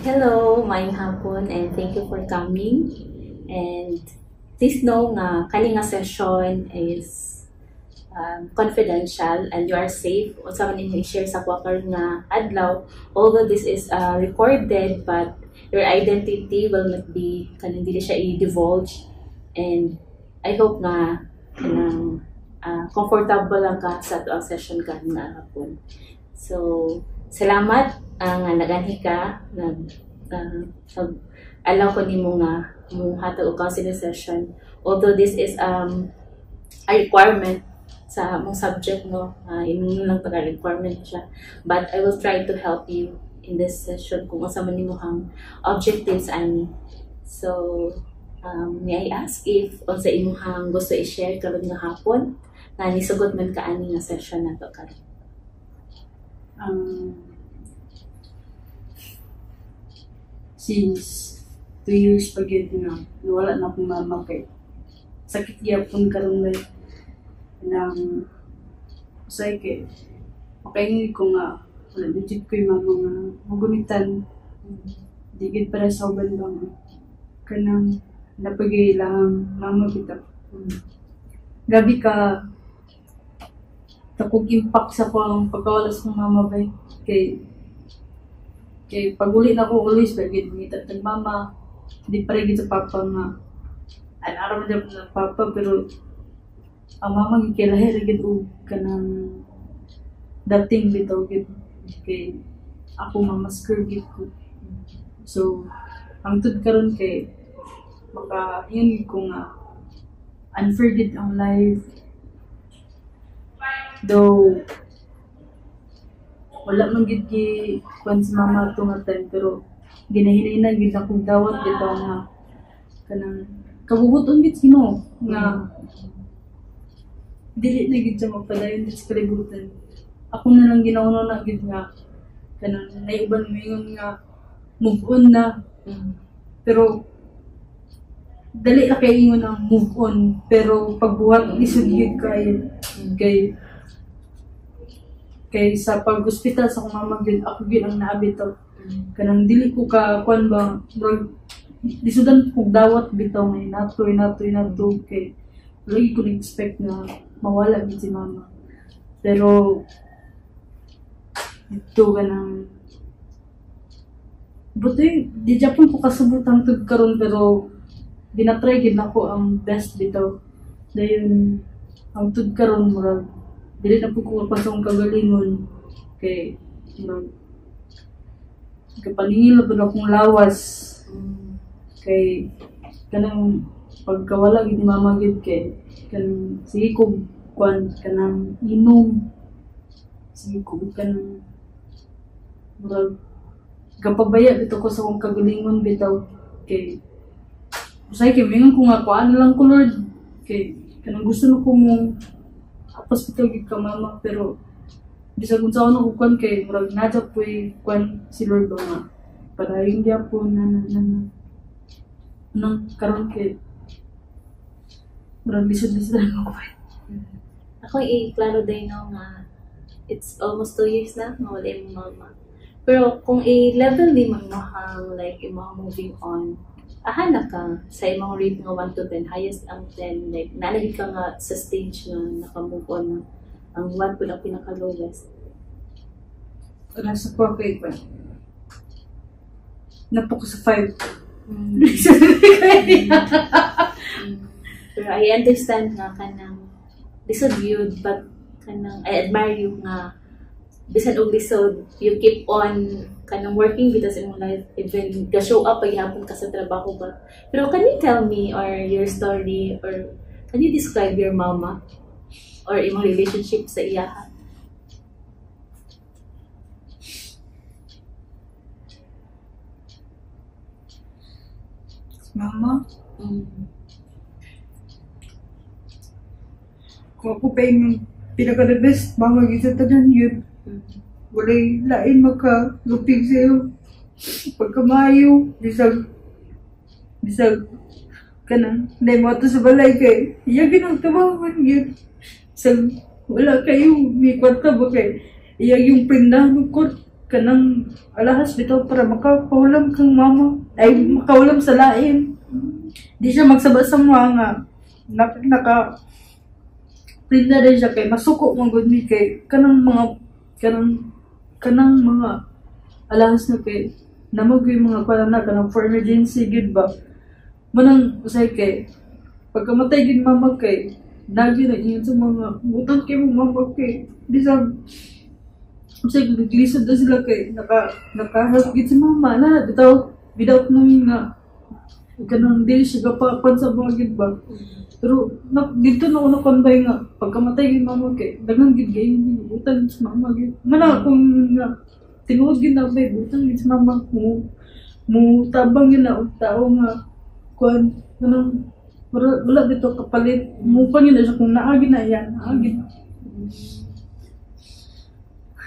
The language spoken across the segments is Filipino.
Hello, maayong hapon and thank you for coming. And please know nga kaning nga session is confidential and you are safe. Unsa man ninyo i-share sa kuha karon nga adlaw, although this is recorded but your identity will not be dili siya i-divulge, and I hope nga kanang comfortable lang ka sa tuang session ka nga hapon. So, salamat nga naganhi ka allow ko nimo nga mong hatag og counseling session. Although this is a requirement sa mong subject, no, imong lang taga requirement siya, but I will try to help you in this session kung asa man nimo hang objectives ani. So may I ask if unsa imong hang gusto i-share karon nga hapon na nisugot man ka ani nga session nato karon? Since 2 years pa gyud nga wala na akong mama, kay sakit gyapon karon may nang usay kay makaingon ko nga wala digit ko yung mama nga magunitan digid para sa uban bang kanang napagay lang mama kita. Gabi ka takog impact sa akong pagkawalas ng mama ba, kay pag-uli na ko always pagid ngita tag mama, di pa rin sa papa nga alam mo dyan sa papa, pero ang mama gikilahi rin o kanang dating bitaw gid kay ako mamasker gid ko. So ang tud karon kay maka yun ko nga unfair gid ang life, though wala man gid ki kwan si mama ato nga time, pero ginahinay gid akong dawat bitaw nga kanang kabubuton gid sino nga dili na gid siya magpadayon sa kalibutan. Ako na lang ginauno na gid nga kanang naiuban mingon nga move on na, pero dali ra kay ingon ang move on, pero pagbuhat isud gid kay sa pag-hospital sa akong mama gid ako gid ang naabitaw. Kanang dili ko ka kwan ba disudan ko dawat bitaw nga inato kay lagi ko na-expect na mawala gid si mama. Pero ito kanang buti di Japan ko kasubutang tud karon, pero ginatry gid nako ang best bitaw. Dayon ang tud karon murag dili na po ko pasong kagalingon kay kapaningil na akong lawas kay kanang pagkawala gid ni mama gid kay kanang sige ko kwan kanang inom, sige ko kanang murag gapabaya bitaw ko sa akong kagalingon bitaw kay usay kay mingon ko nga kuan lang ko Lord kay kanang gusto na ko mong hospital gid ka mama, pero bisag unsa ako kwan kay murag nadya po'y kwan si Lord nga para hindi po nang karon kay murag lisod-lisod ako. Ako i-klaro din no nga it's almost 2 years na wala yung mama. Pero kung i-level ni mo hang like imong moving on, ahana ka sa imong rate nga 1 to 10, highest ang 10, like nalagid ka nga sa stage nga naka-move on na ang 1 po ang pinaka-lowest. Nasa po kay kwan napo ko sa 5. Pero I understand nga kanang lisod yun, but kanang I admire you nga bisan og lisod you keep on kanang working with us in life, even ga-show up paghihapon ka sa trabaho ba. Pero can you tell me or your story, or can you describe your mama or imong relationship sa iya? Mama? Kung ako pa yung pinaka-the best, mama gisa tanan yun. Walay lain makalupig sa'yo. Pagkamayo, bisag kanang nay mo ato sa balay kay iya ginagtawahan yun. Bisag wala kayo, may kwarta ba kay iya yung prindahan ko. kanang alahas bitaw para makaulam kang mama ay makaulam sa lain. Di siya magsaba sa mga naka prinda rin siya kay masuko mong good ni kay kanang mga alahas na kay namag yung mga kwana kanang for emergency gid ba manang usay kay pagkamatay gid mama kay nagi na yun sa mga butang kay mo mama kay bisag usay glisod na sila kay naka-help gid si mama na without knowing nga kanang dili siya kapapan sa mga gid ba. Pero dito na una konbay nga pagkamatay gid mama kay daghang gid gay utang sa mama gid. Mana kung nga tinuod gid na bay utang gid sa mama mo tabang gid na og tao nga kuan kanang wala dito kapalit mo pa gid na siya kung naagi na yan naagi.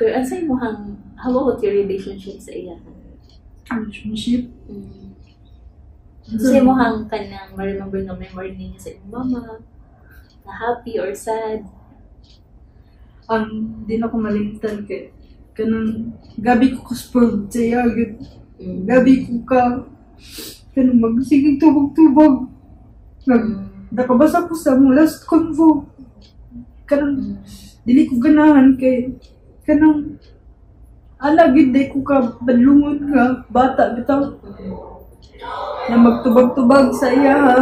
Pero asay mo how about your relationship sa iya? Relationship? Asay mo kanang ma-remember nga memory ninyo sa imong mama? Na happy or sad? Di na ko malimtan kay kanang gabi ko ka-spoiled sa iya gid. Gabi ko ka kanang magsigig tubog-tubog. Nakabasa ko sa mong last convo. Kanang dili ko ganahan kay kanang gid day ko ka badlungon nga bata bitaw na magtubag-tubag sa iya ha.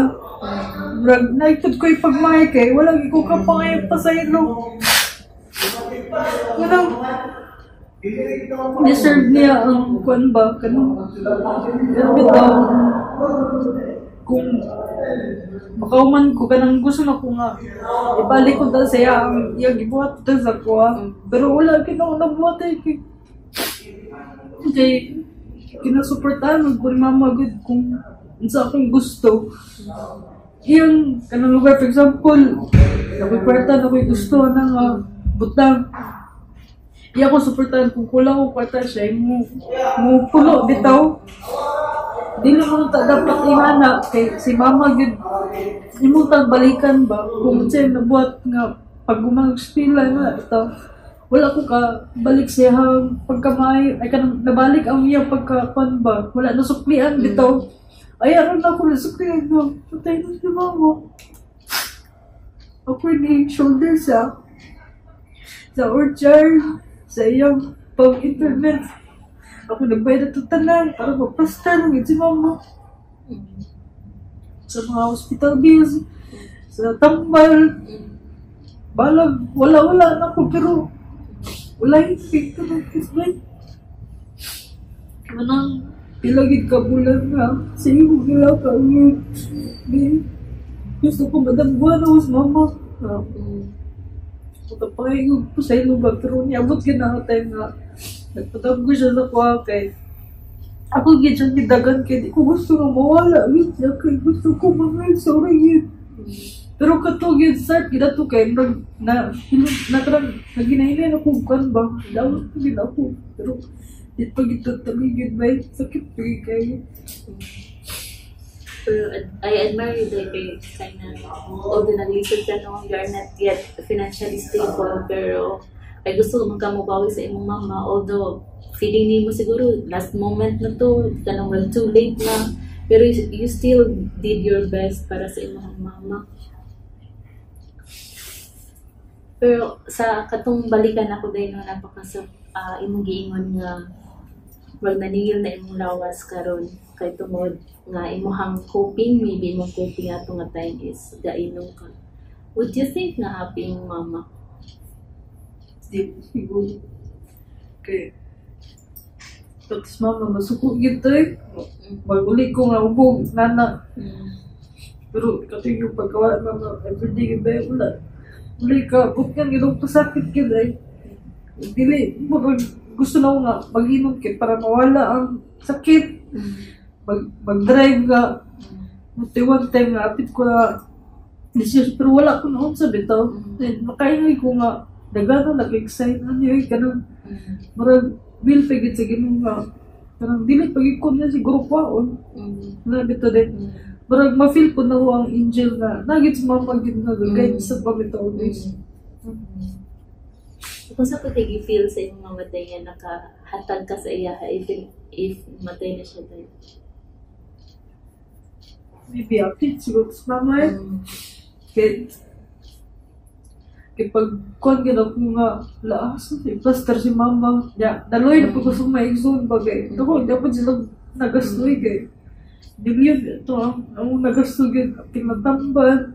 Naitod ko'y pagmay kay walang ikaw ka pa ngayon pasaylo. Kanang deserve niya ang kuan ba kanang bitaw kung makauman ko kanang gusto na ko nga ibalik ko ta siya ang iya gibuhat ta sa kuha pero wala kinang nabuhat kay kinasuportahan ko ni mama good kung sa akong gusto iyang kanang lugar for example nakikwarta na ko'y gusto na butang iya ko suportahan kung kulang ko kwarta siya mo pulo bitaw. Dili mo ta dapat imana kay si mama gid imutang balikan ba kung siya nabuhat nga pag gumag-spila na ito wala ko ka balik siya pagkamay ay kanang nabalik ang iya pagkapan ba wala na suklian dito ay aron na ko na suklian nga patay na si mama ako ni shoulder sa orchard sa iyang pag-internet. Ako nagbayad ito tanan para mapasta lang si mama. Sa mga hospital bills, sa tambal, balag, wala na ako pero wala yung pito ng kisbay. Manang pilagid ka bulan nga, sa iyo gila ka yun. Gusto ko madambuhan ako sa mama. Matapahingog po sa ilubag pero niabot ginakatay nga. Nagpatawag ko siya sa kuha kay ako gid siyang gidagan kay di ko gusto nga mawala with niya kay gusto ko mga sorry yun. Pero katong yun start gid ato kay naginahinay na kung kan ba dawat ko gid ako pero di pa gid taligid ba sakit pa kay. Pero I admire you kay kind although nag-lisod ka no you are not yet financially stable pero ay gusto mo ka mabawi sa imong mama although feeling ni mo siguro last moment na to kanang well too late na pero you still did your best para sa imong mama. Pero sa katong balikan ako dahil no napakasa imong giingon nga wag naningil na imong lawas karon kay tungod nga imong coping maybe imong coping ato nga time is gainom ka. Would you think na happy imong mama? Di siguro kay tapos mama masuko gito maguli ko nga ubog nana pero kating yung pagkawa mama everyday ba wala ka bukyan gilong pasakit gid dili mo gusto na nga mag-inom kit para mawala ang sakit mag-drive ka one time nga apit ko na pero wala ko na sa bitaw makaingay ko nga dagano nag-excite na niyo kanang marag will pagit sa ginoo nga kanang dili pagikon niya siguro kwaon na bitaw din marag ma-feel ko na ang angel na nagit sa mama gid nga guide sa pamitaw guys. Kung sa pagkagi feel sa imong mga matay nga hatag ka sa iya if matay na siya tayo. Maybe update siguro sa mama eh. Kaya pag kuhan ka na ko nga laas, plaster si mama. Daloy na po ko sa maigsoon bagay. Ito ko, dapat silang nagastoy kay. Bilyon ito ang nagastoy yun. Tinatambal.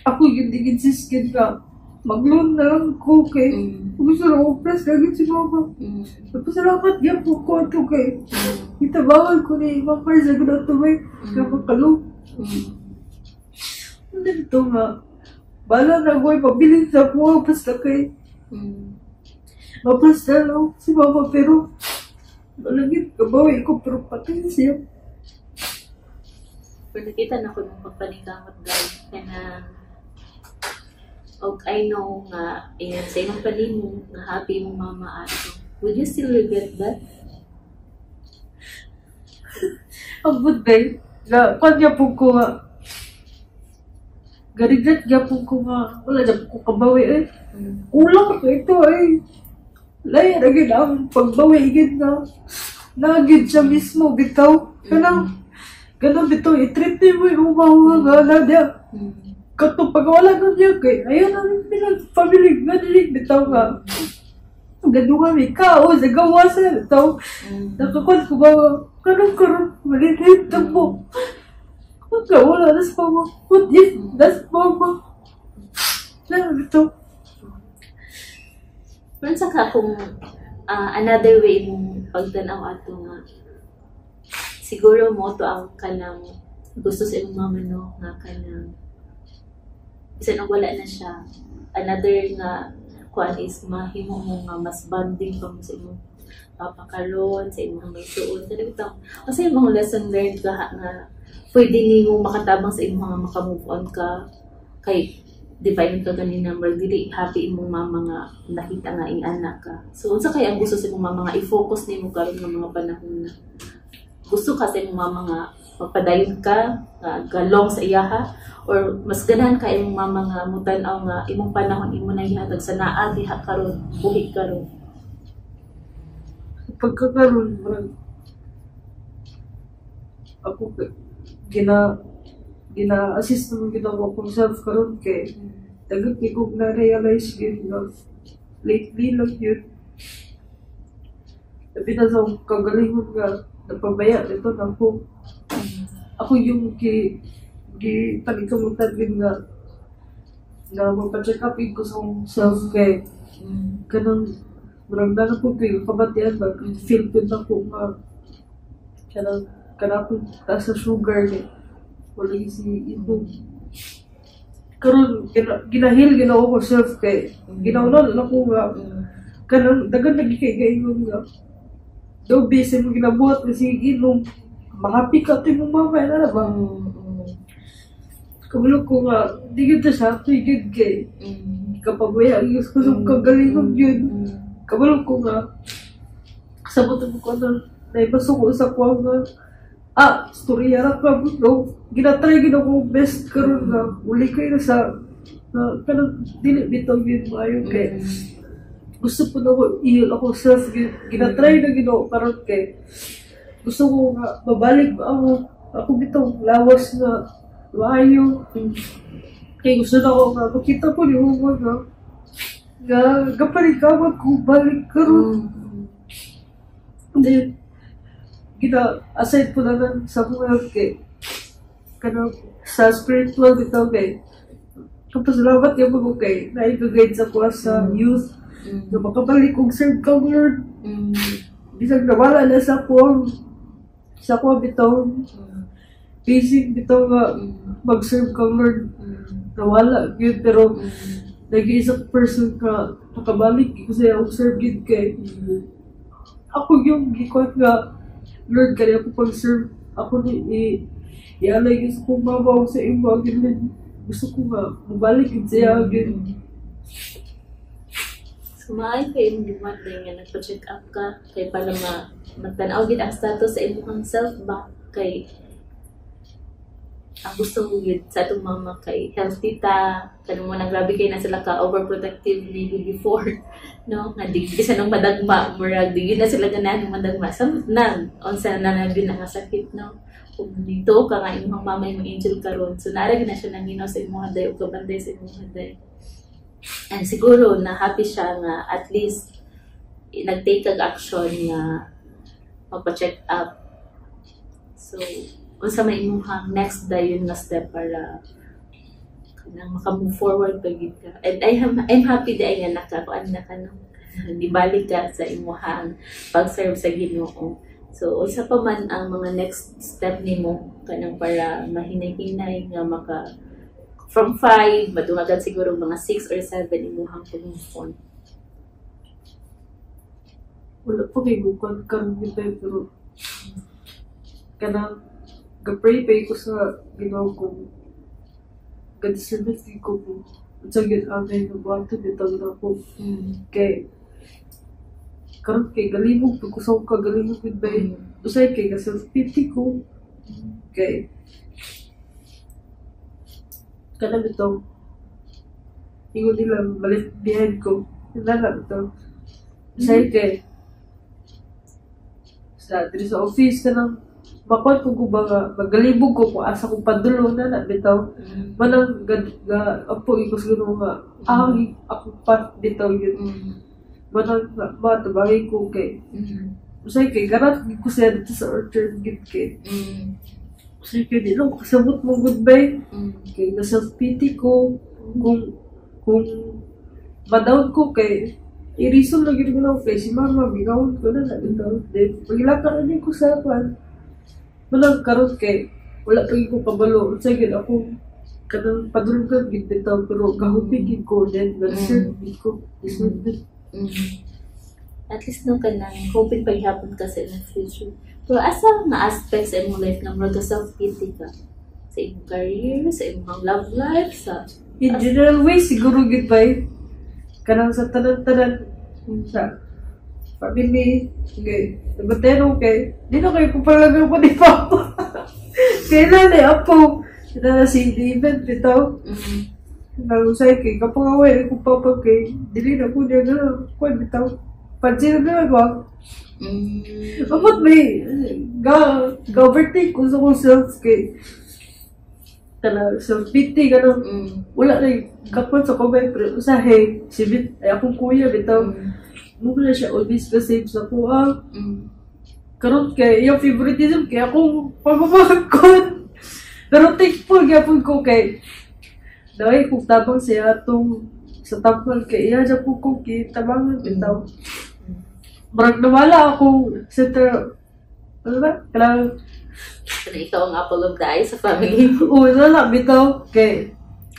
Ako yun din insiskin ka. Mag-loan na lang ko kay. Gusto na ko press kagad si mama. Napasalamat yan po ko ito kay. Itabangan ko ni mama sa gano'n ito may kapagkalo. Ano ito nga? Bala na ko pabilis sa po. Basta kay. Mapasta lang si mama pero malagit kabawi ko pero patay siya. Pero nakita na ko nung pagpanikamot guys. Kaya og I know nga, ayan, sa inong palimo, nga happy mong mama ato. Would you still regret that? Ang buday, na kanya po ko nga, garigat niya po ko nga, wala niya po ko kabawi eh. Kulang ako ito eh. Laya na gina ang pagbawi gin nga. Nagid siya mismo, bitaw. Ganang bitaw, i-treat niyo mo yung umawa nga na niya. Kato pagwala na niya kay, ayan na rin pinag-family nga nilig, bitaw nga. Gado kami, kao, sa gawasan, bitaw. Nakakon ko ba, karong malilit na po. Wala na sa mama. What if that's mama? Na, bitaw. Pero saka kung another way mong pagtanaw ato nga, siguro mo to ang kanang gusto sa imong mama no, nga kanang isa nang wala na siya. Another nga kuan is mahimo mo nga mas bonding pa mo sa imong papakaron, sa imong may suon. Sa dito, kasi imong lesson learned ka nga pwede nimo makatabang sa imong mga makamove on ka kay di ba yung kanina mar dili happy imong mama nga nakita nga ing anak ka. So unsa kay ang gusto sa imong mama nga i-focus nimo karon nga mga panahon na gusto ka sa imong mama nga magpadayon ka galong sa iyaha or mas ganahan ka imong mama nga mutan-aw nga imong panahon imo na ihatag sa naa diha karon buhi karon. Pagkakaroon ako gina-assist naman ginawa kong self karon kay dagag ko na-realize yun nga lately lang yun. Sabi na sa kagalingon nga napabaya ito na ako. Ako yung panikamutan din nga magpa-check up ko sa self kay kanang maramdaman ko kayo kabatian ba feel ko na ko nga kanang po taas sa sugar ni wala si ito karon ginahil ginawa ko self kay ginauna na ko nga kanang dagan lagi kay gayon nga daw busy mo ginabuhat kasi inom mahappy ka ito yung mama na ba kabulog ko nga di ganda siya tigid kay kapabaya gusto ko kagalingon yun kabulog ko nga sabutan ko na naibaso ko sa kwa nga storya ra ka bro ginatry gina ko best karon nga uli kayo na sa kanang dili bitaw yun maayo kay gusto po na ko ihil ako self ginatry na gino karon kay gusto ko nga babalik ako bitaw lawas na maayo kay gusto na ko nga makita po ni Uma nga gapaligawag ko balik karon then aside po na sa mga kay kanang sa spiritual bitaw kay kapasalamat yung mga kay na i-guide sa kuha sa youth na makabalik kong serve ka Lord bisag nawala na sa kuha bitaw busy bitaw nga mag-serve ka Lord nawala yun pero nag-iisang person ka nakabalik ko sa serve yun kay ako yung gikot nga Lord, kaya ako pag-serve, ako i-alay gusto kong mabaw sa iyo, gusto ko nga, mabalik yun siya, So, maaay kayo yung dumat din nga nagpa-check up ka, kay para magtanaw gid ang status sa imong self ba, kay ang gusto ko yun sa itong mama kay healthy ta, kanang mo nang grabe kayo na sila ka overprotective maybe before, no? Nga di sa nung madagma, murag di yun na sila ganahan ng madagma. Sa nang, onsa na nabin nakasakit, no? Kung dito ka nga imong mama imong angel karon, so naarag na siya nang ginaw sa imong haday o kabantay sa imong haday. And siguro na happy siya nga at least nag-take kag action nga magpa-check up. So, unsa may imong next dayon nga step para kanang maka-move forward pagid ka. And I'm happy di nga nakakuan na ka no. Di balik ka sa imong pag-serve sa Ginoo. So, unsa pa man ang mga next step nimo kanang para mahinay-hinay nga maka from 5 madungagan siguro mga 6 or 7 imong pag-move on. Wala pa kay bukod karon kita pero kanang ga-pray ko sa Ginoo ko. Gadisilit ko po. At sa gin-amay na bato bitang na po. Kay karon kay galibog ko sa kagalibog with bay. Usay kay self-pity ko. Kay kanang bitaw ingon nila balik behind ko. Nala bitaw. Usay kay sa office ka ng bakit ko ba nga magalibog ko kung asa kong padulo na bitaw manang apo ikos gano'n nga ako pa bitaw yun manang matabagay ko kay usay kay garat ko siya dito sa orchard git kay usay kay di lang kasabot mo goodbye kay na self-pity ko kung madown ko kay i-reason lagi rin ko kay si mama, bigawin ko na bitaw. Pagilaka na ko sa pan. Walang karoon kay, wala pag ko kabalo. Sige, ako, kanang padulog bitaw, pero gahupigin ko, then, nag-serve ko. At least no ka nang hoping paghapon ka sa ilang future. Pero asa na aspects sa imong life nga mura ka self-pity ka? Sa imong career, sa imong love life, sa... In general way, siguro goodbye. Kanang sa tanan-tanan sa family, okay, nabatero kay, di na kayo kupalagang pa ni Papa. Kailan eh, apo, na si David, bitaw. Nangusay kay, kapag away, kung Papa kay, dili na po niya na, kung bitaw, pansin na ba? Dapat may, ga-overtake ko sa kong self kay, kana self-pity ka nang wala na yung kapon sa kumay pero usahe si Bit ay akong kuya bitaw mo na siya always the same sa kuha karon kay yung favoritism kay akong pamamagkon pero thankful gyapon ko kay dahil kung tabang siya atong sa tapal kay iya dyan po kong kitabangan bitaw marag nawala ako center ano ba? Kailangan na ikaw ang apple of the eye sa family mo. Oo, wala bitaw kay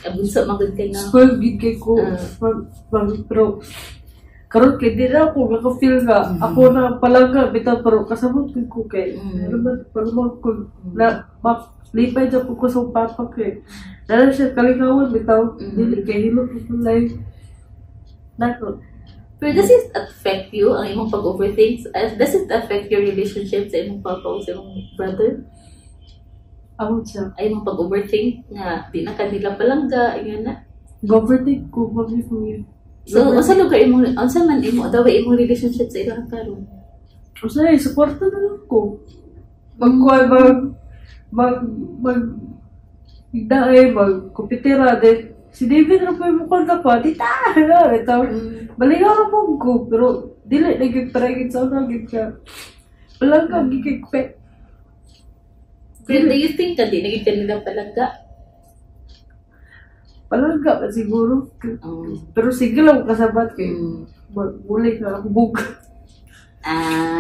abunso magud kay na. Spoiled gid kay ko. Pero karon kay di na ako maka-feel nga ako na palangga bitaw pero kasabot ko kay naman ko na lipay dyan po ko sa papa kay dahil siya kalingawan bitaw dili kay hilot ko life nako. Pero does it affect you ang imong pag-overthink? Does it affect your relationship sa imong papa o sa imong brother? Ako siya. Ay imong pag-overthink nga di na kanila palangga yun na. Overthink ko mami ko yun. So unsa lugar imong unsa man imo daw imong relationship sa ilang karon? Usay suporta na lang ko. Igdaay magkumpitira din. Si David na po yung kontak ko, di tayo ito. Baligaw na po ko, pero dili nagigparagin sa unagin ka. Walang ka, gigigpek. Pero do you think ka di naging kanila palangga? Palangga pa siguro. Pero sige lang kasabat kay mulay na ako bug.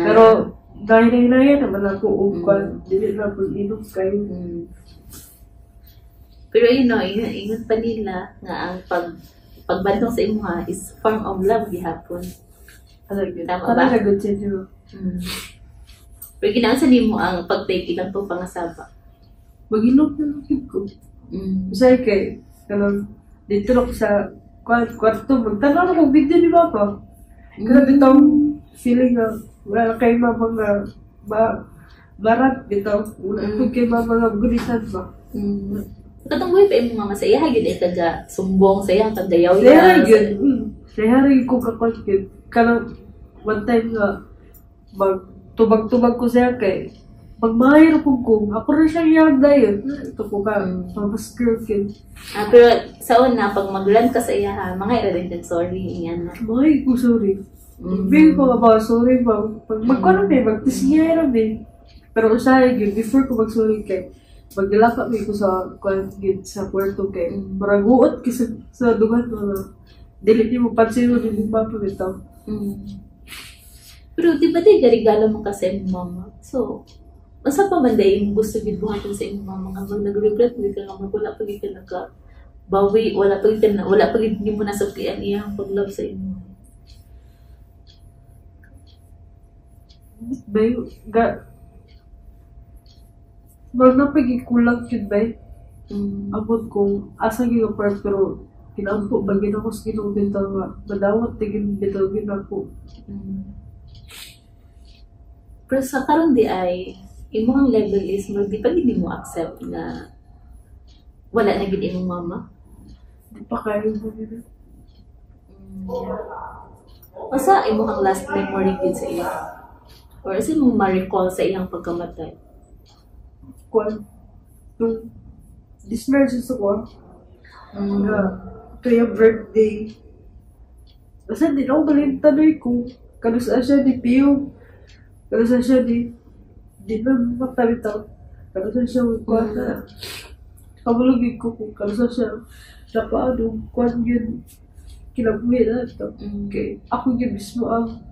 Pero dahil naman ako upan, dili na po inom kayo. Pero ingon pa nila nga ang pagbantong sa imuha is form of love gihapon. Tama ba? Talaga siya niyo. Pero ginaunsa nimo ang pag-take ilang to pangasaba? Mag-inom na lang ko. Usay kay, kanang dito lang sa kwarto, magtanaw na kong video ni Papa. Kasi itong feeling na wala kayo mabang na barat bitaw. Wala ko kay mga gulitan ba. Katong buhay pa yung mama sa iya, gid ay taga sumbong sa iya, taga yaw Saya yun. Saya rin ko kakwalkid. Kanang one time nga, magtubag-tubag ko siya kay pagmahir po ko, ako rin siya yung dayon. Ito po ka, pamas girl kid. Pero sa una, pag mag-run ka sa iya ha, mga ira sorry, yan na. Mahay ko, sorry. Bigay ko nga ba, sorry ba? Pag magkaroon magtisingay rin eh. Pero usahay yun, before ko mag-sorry kay, maglaka ko sa sa Puerto kay, parang uot kasi sa dugan mo na, dili niyo mo pansin mo, hindi mo mapamitaw. Pero di ba di regalo mo kasi ang mama? So, masa pa man dahil yung gusto gibuhatin sa inyong mama nga nag-regret mo ka nga wala pa ka nagka-bawi, wala pa hindi mo nasuklian iya ang pag-love sa inyo. Bayo, wag na pagikulang yun ba? Abot kong asa yung part pero kinampo ba ginakos ginubintaw nga madawat tigin bitaw ginako. Pero sa karon di ay imong level is di pa gid mo accept na wala na gid imong mama. Di pa kayo mo nila. Asa imong last memory gid sa iya? Or asa mo ma-recall sa iyang pagkamatay? Kwan, yung dismerge sa ko, nga, kaya birthday. Basta di na ako balintanoy ko, kalusa siya di Pio, kalusa siya di na matalitaw, kalusa siya kwan na, kabulugin ko kung kalusa siya, napaano, kwan yun, kinabuhi na ito. Okay, ako yun mismo ang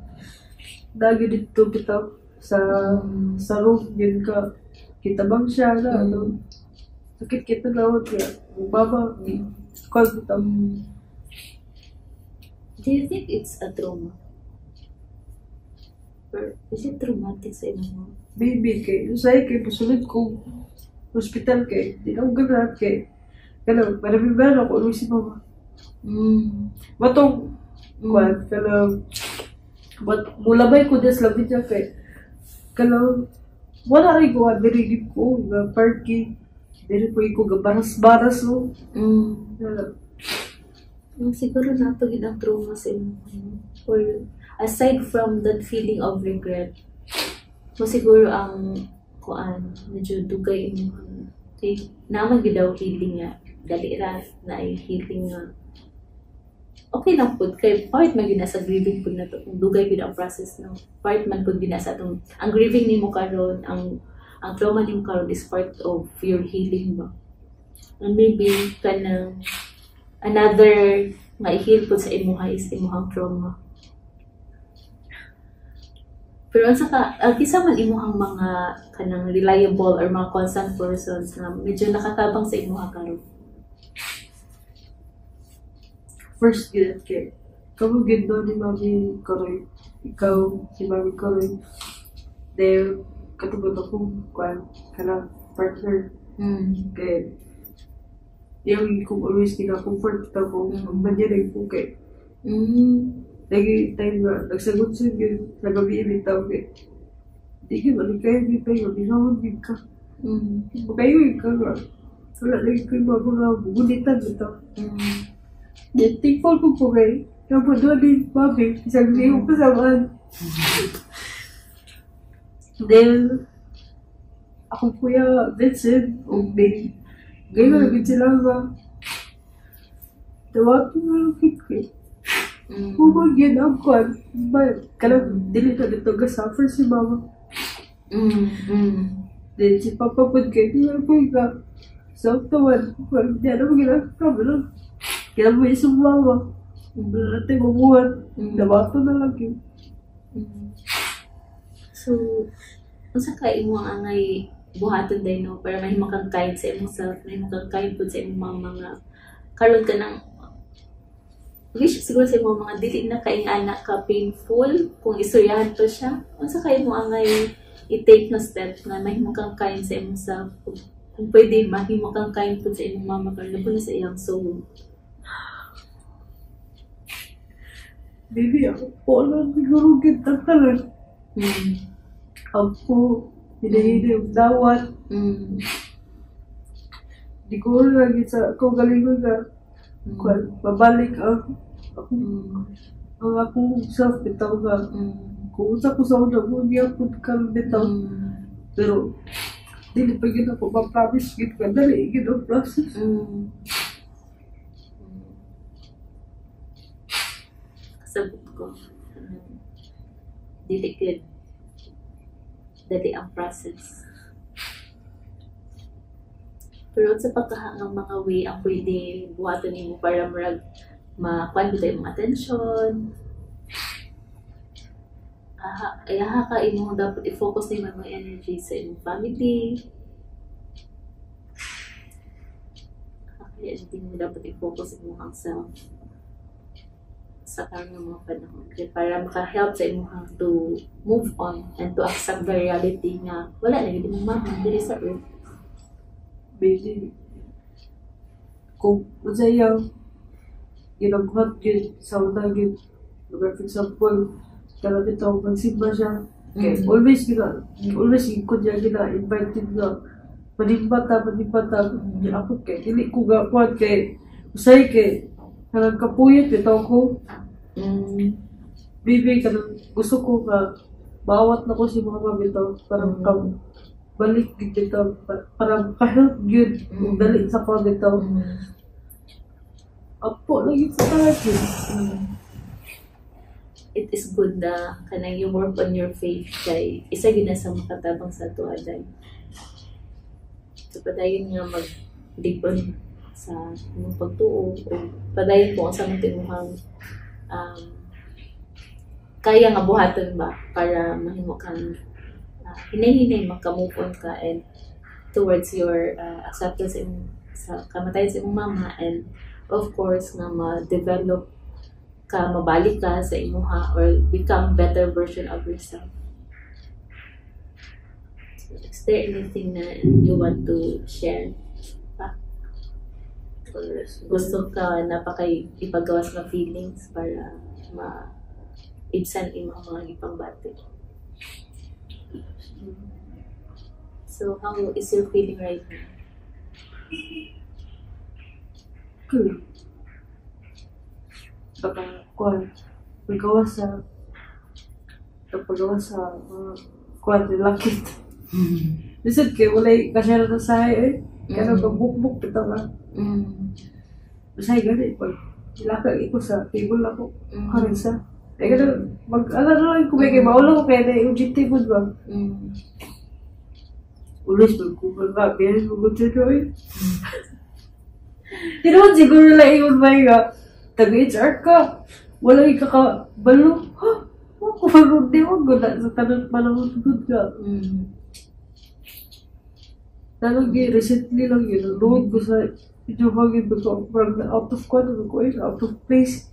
nagi dito bitaw sa room yun ka, kita bang siya na, sakit kita na ako kaya, baba, call kita. Do you think it's a trauma? Or is it traumatic sa inyo? Maybe kay, usay kay, pasunod ko, hospital kay, di na ako ganaan kay, kaya, marami ba na ako, si mama. Matong, kaya, mulabay ko des labit niya kay, kaya, wala rin ko, dirigip ko, parking, dili po ko gabaras-baras no. Siguro nato gid ang trauma sa inyo. Or aside from that feeling of regret, mo siguro ang kuan medyo dugay imong kay naman gid daw healing nga dali ra na ay healing nga. Okay lang po, kay part man gina sa grieving po na to, kung dugay gid ang process no. Part man po gina sa atong ang grieving nimo karon, ang trauma nimo karon is part of your healing ba. And maybe kanang another nga i-heal po sa imuha is imuhang trauma. Pero sa kisa man imuhang mga kanang reliable or mga constant persons na medyo nakatabang sa imuha karon. First gid kay, kamo gid do ni Mami Karoy, ikaw si Mami Karoy, dahil katubot akong kwan, kanang partner, kay, yung kung always kina-comfort ito kung magbanyarig po kay, lagi time nga, nagsagot-sag yun, nagabi bitaw kay, di ka malikay bitaw yun, binawag din ka. Magayon ka nga, wala lagi kayo mga bugulitan bitaw. Thankful ko kay, kapag doon din, Mami, isang liyong kasamaan. Then, ako kuya Vincent, okay. Gaya na sila ba? Tawag ko nga lang kikit. Humag yan ang kwan. Kalang dilito dito ga-suffer si mama. Then si Papa po kayo, di ba po ka? Sa tawan, di na mo ginagawa lang. Kaya mo isang mama. Wala natin mabuhat. Dabato na lang yun. So, unsa ka imong angay buhaton day no para mahimo kang kind sa imong self, mahimo kang kind pud sa imong mga karon ka nang wish siguro sa imong mga dili na kay anak ka painful kung istoryahan to siya. Unsa kay mo angay i-take na step na mahimo kang kind sa imong self, kung pwede mahimo kang kind pud sa imong mama karon na sa iyang soul. Baby, ako po lang siguro kita talan. Ako, Hinahinay yung dawat. Di ko lagi sa kagalingon nga. Babalik ang akong self bitaw nga. Kung sa ko sa una mo, niya po kang bitaw. Pero, dili pa yun ako ma-promise yun ka. Dali, yun ang process. Kasabot ko, dili good. Dali ang process. Pero sa pagkahangang mga way ang pwede buhaton nimo para makuan bitaw imong attention. Ayaha ka imong dapat i-focus nimo ang energy sa imong family. Kaya hindi mo dapat i-focus imong self sa karang mga panahon. Kaya para maka-help sa imong to move on and to accept the reality nga wala na gid imong mama diri sa earth. Maybe kung masaya ginaghat yun sa una yun, for example, kaya bitaw magsimba siya. Okay, always ikot niya invited nga panibata. Ako kay, hindi ko gawad kay, usay kay, kanang kapuyot, bitaw ko. Bibi, kanang gusto ko nga, bawat na ko si mga bitaw, parang balik bitaw, parang ka-help yun, dali sa ko bitaw. Apo, lagi sa talaga. It is good na kanang you work on your faith kay isa gina sa makatabang sa tuwa day. So padayon nga mag-deepen sa imong pagtuo o padayon po sa mga timuhang kaya nga buhaton ba para mahimo kang hinay-hinay maka-move on ka and towards your acceptance sa kamatayon sa imong mama, and of course nga ma-develop ka, mabalik ka sa imuha or become better version of yourself. So, is there anything na you want to share? Or gusto ka ipagawas na feelings para ma-ibsan imong mga ipangbati? So, how is your feeling right now? Good. Paggawa sa lakit. Lisod kay walay kasyara na sahay eh. Kaya buk-buk kita nga. Masay gani pag ilakag ko sa table ako. Harisa. Eh kada mag-alala ko may kay maula ko kaya na objective ba? Ulis mag-google ba? Biyanin ko good to eh. Tinoon siguro lang yun ba nga. Taga-HR ka. Wala ikakabalo. Ha? Kung di mo gula sa tanong panahon good ka. Lalo recently lang yun. Noon ko sa inyong ko parang out of quadro ko eh. Out of place.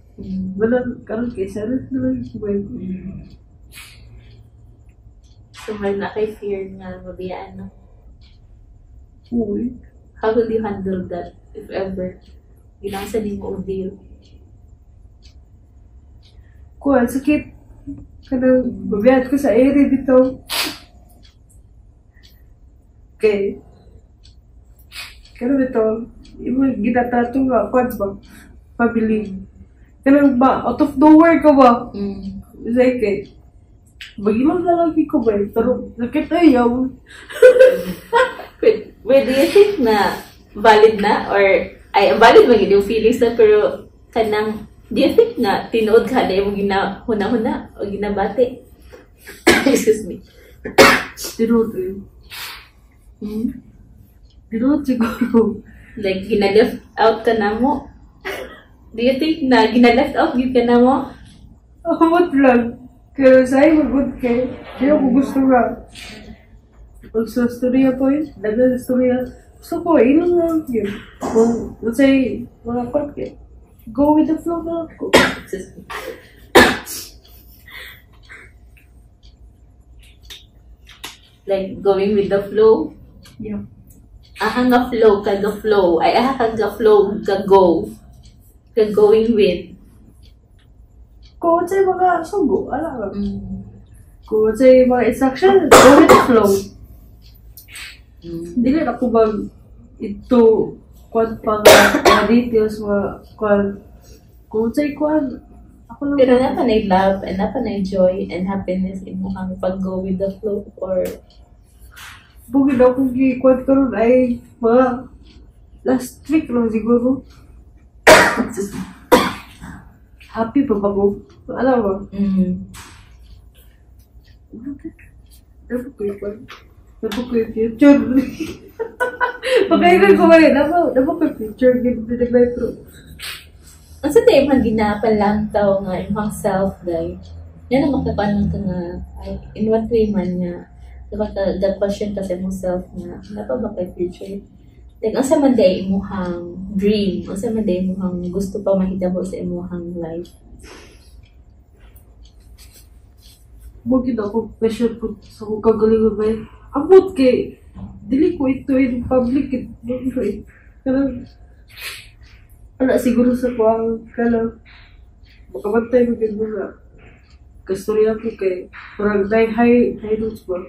Wala karoon kay Sarah na lang yung So, na kay fear nga mabiyaan, no? Uy. How will you handle that if ever ginasa din mo ordeal? Kuha, sakit. Kanang mabiyaan ko sa area dito. Okay. Kaya ito, yung ginatato nga, quads ba? Family. Kanang ba, out of nowhere ka ba? Say kay, mag-ilang lalaki ko ba? Pero, sakit ayaw. Wait, do you think na valid na? Or, valid mag yung feelings na, pero kanang, do you think na tinood ka na yung ginahuna-huna o ginabati? Excuse me. Tinood eh. Tinood siguro. Like, gina-left out ka na mo? Do you think na gina-left out yun ka na mo? Akamot lang. Pero sa'yo mag-good kay. Hindi ako gusto nga. Pag sa storya po yun, dagal sa storya. Gusto ko, ilang lang yun. Kung, let's say, mga part kay. Go with the flow na ako. Like, going with the flow? Yeah. Aha nga flow, kaga flow. Ay, aha kaga flow, ka-go. Ka-going with. Kung sa mga sugo, ala ka. Kung sa mga instruction, go with the flow. Dili na ko bag ito kwan pa nga details mga kwan kung sa'y kwan ako lang Pero napa na love and napa na joy and happiness in mo kang pag-go with the flow or bugid ako kwan karon ay mga last week lang siguro happy pa ba ko alam mo dapat ko yung kwan dapat ko yung future pagkailan ko ba yun dapat ko yung future ganda na ba ito ang sa tayo man ginapan lang tao nga imong self day yan ang makapanon ka nga ay, in what way man nga dapat ka question ka sa imong self nga napa ba kay future like ang sa man day imong dream ang sa man day imong gusto pa mahitabo sa imong life. Bukid ako pressure po sa kong kagalingan ba yun. Abot kay, dili ko ito in public. Kanang, ala siguro sa kuwang, kanang, makabantay mo din mga. Kastorya ko kay, parang high notes ba.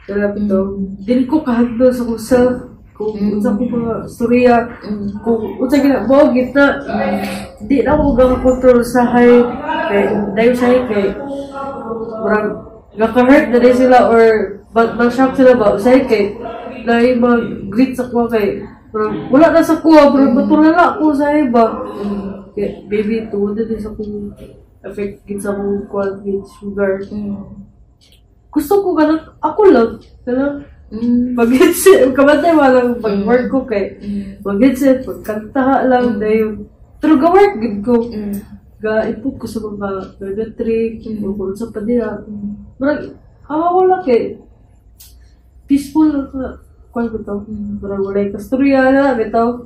Kaya ito, dili ko kahagdo sa kong self. Kung unsa ko mga storya, kung unsa ginagawa kita, di na ako gakakontrol sa high. Kay, dahil sa high kay, parang naka-hurt na rin sila or na-shock sila ba usay kay dahil mag-greet sa kuha kay parang wala na sa kuha parang matulala ako sa iba kaya baby tuwa na din sa kong effect sa kong kuha with sugar gusto ko ganun ako lang mag-headset kamatay walang pag-work ko kay mag-headset pagkanta lang dahil pero ga-work good ko ga-input ko sa mga toiletry, kung sa padira. Marag, hawa ko lang kay peaceful lang ka. Kwan ko to. Marag wala yung kasturya na, bitaw.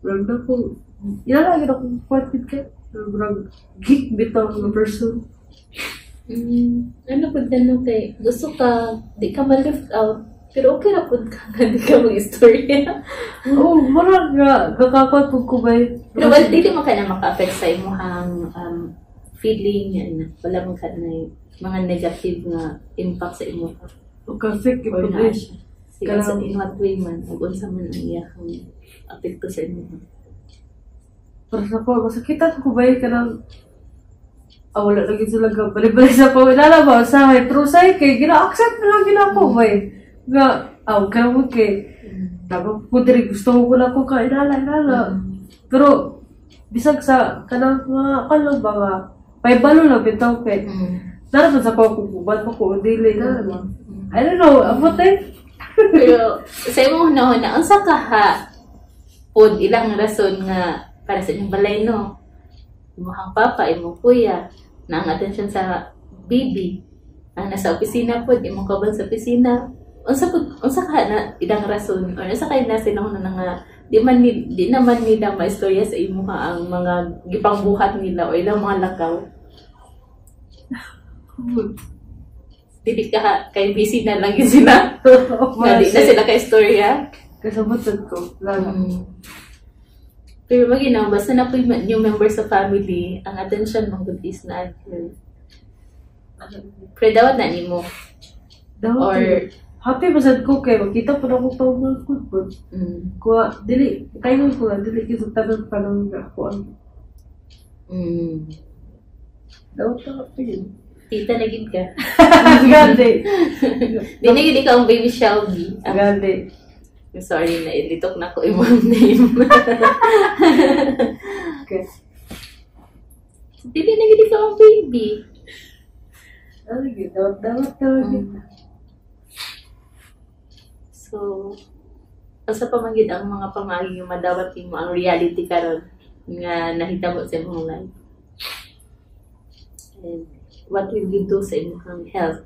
Marag na ko, ilalagin akong kwantit ka. Marag geek bitaw ng person. Ano po ganun kay, gusto ka, di ka ma-lift out, pero okay na po ka nga, di ka mag-istorya. Oo, marag nga, kakakwan po ko ba Pero well, di mo ka na maka-affect sa imuhang feeling, yan, wala mo ka na mga negative nga impact sa imo. Mag-affect Or ito na din. siya. Sige, sa in what way man, o unsa man ang iyakang apekto sa imo. Para sa ko, masakitan ko ba kanang wala lagi sila ka. Balik-balik sa ko, ba, sa true say kay gina-accept na lang ginako ba nga, kaya mo kay tapos ko diri gusto ko na ko ka inala. Pero bisag sa kanang mga kanang ba nga paibalo lang bitaw kay dapat sa ko kung ba ko dili na I don't know abot Pero sa imong hunahuna unsa ka ha pod ilang rason nga para sa inyong balay no imong papa imong kuya na ang atensyon sa baby ang nasa opisina pod imong kauban sa opisina unsa ka na ilang rason or unsa kay na sinahuna nga di naman nila maistorya sa imo ang mga gipangbuhat nila o ilang mga lakaw. Dili ka kay busy na lang yun sila. Di na sila kay istorya. Kasabutan ko lang. Pero maginaw basta na po yung new members sa family ang attention mong good is na pero dawat na nimo or happy masad ko kay makita po na ko pa mga food. Kuha, dili, kayo ko lang, dili kita tanong pa lang ako ang dapat na po yun. tita na gid ka. Gande. Di na gid ikaw ang baby Shelby. Gande. Sorry na ilitok na ko imong name. Okay. Dili na gid ikaw ang baby. Dawat. So, asa pa man gid ang mga pamagi nga madawat nimo ang reality karon nga nahitabo sa imong life. And what will you do sa imong health?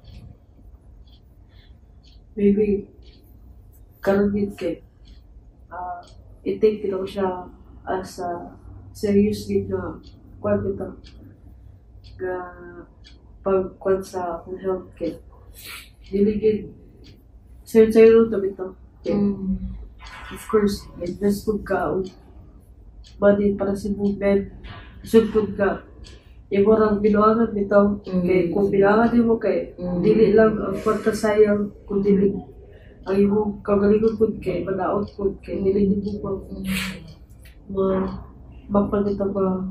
Maybe, karon gid kay, i-take ko siya as a serious gid na kwan ito. Pagkwan sa akong health care. Dili gid sir-sir to bito. Of course, invest po ka body para sa movement. Sugpod ka. Imo rang binuangan bitaw. Kay kung bilangan mo kay dili lang ang kwarta sayang kung dili ang imo kagalingon pud kay madaot pud kay dili nimo pa mapagita pa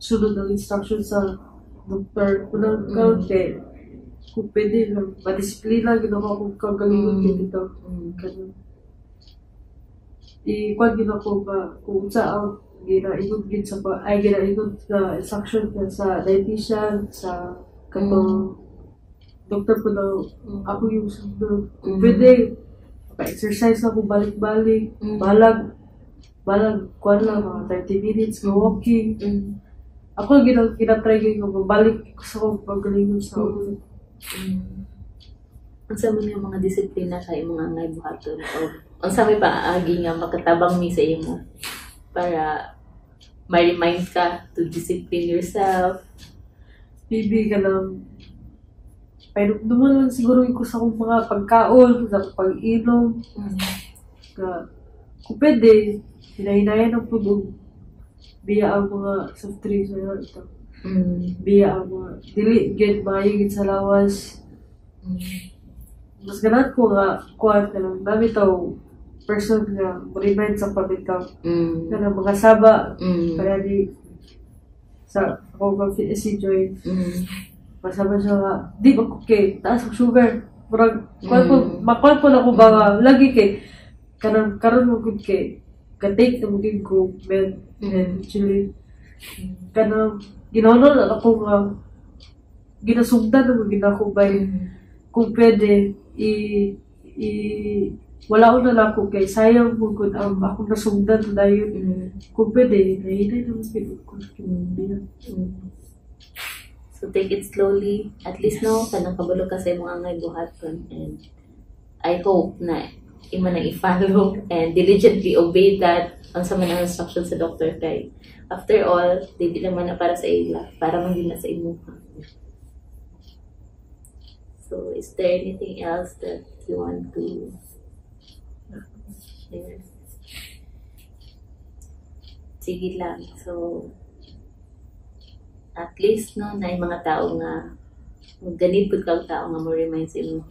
sunod ang instruction sa doktor kunang kay kung pwede lang madisiplina ginawa kung kagalingon kay dito kanang ikuan ginako ba kung saan ginaigot gid sa ginaigot sa instruction sa dietitian sa katong doktor ko daw ako yung sundo pwede pa-exercise ako balik-balik balag kuan lang mga 30 minutes go walking ako ginatry ko balik sa akong pagalingon sa ulo ang sa mga disiplina sa imong angay buhaton o ang sa may paagi nga makatabang mi sa imo para ma-remind ka to discipline yourself. Bibi ka lang. Pero duman lang siguro ko sa akong mga pagkaon, sa pag-inom. Kung pwede, hinahinayan ang puno. Biya ang mga soft drinks na ito. Biya ang mga dili, get mayigit sa lawas. Mas ganat ko nga, kuwan ka lang. Dami tao, person nga, remind sa pabitaw. Kaya mga saba, kaya di, sa ako ba si Joy, masama siya nga, di ba okay, taas ang sugar. Murag, makuha ko na ko ba, lagi kay, karon mo good kay, ka-take na maging ko, men, actually, kanang, ginawa na ako nga, ginasugdan na maging ako ba, kung pwede, wala ko na lang kung kay sayang mo kung ako nasugdan na yun. Kung pwede, nahinay naman pinag So take it slowly. At least no, kanang kabalo ka sa imong angay buhaton. And I hope na imo na i-follow and diligently obey that ang sa mga instructions sa doctor kay. After all, di naman na para sa ila, para man din na sa imo. So is there anything else that you want to share? Sige lang. So, at least, no, na yung mga tao nga, ganit po ka tao nga mo remind sa imo.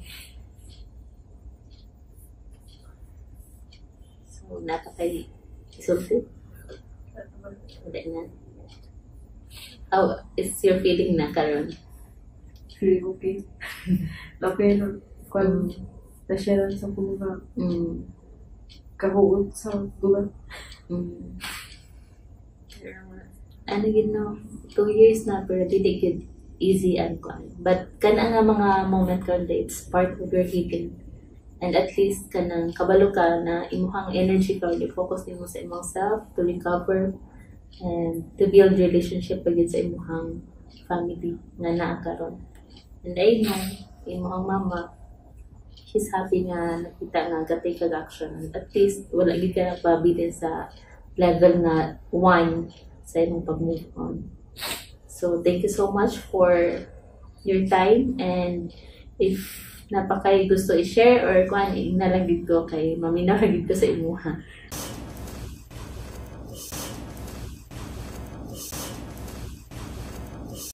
So, napakay isulti? Hindi na. How is your feeling na karon? Feeling okay. Okay na. Kung nasyaran sa mga kahuot sa lugar. Ano yun, no? 2 years na, pero dili yun easy and kwan. But kana nga mga moment karon it's part of your healing. And at least kanang kabalo ka na imuhang energy karon i-focus nimo sa imong self to recover and to build relationship again sa imuhang family nga naa karon. And I know imuhang mama, she's happy nga nakita nga gatay kag action. At least wala gid ka nagpabilin sa level nga 1 sa imong pag-move on. So, thank you so much for your time, and if napakay gusto i-share or kung ano, inalagid ko kay maminaragid ko sa imuha.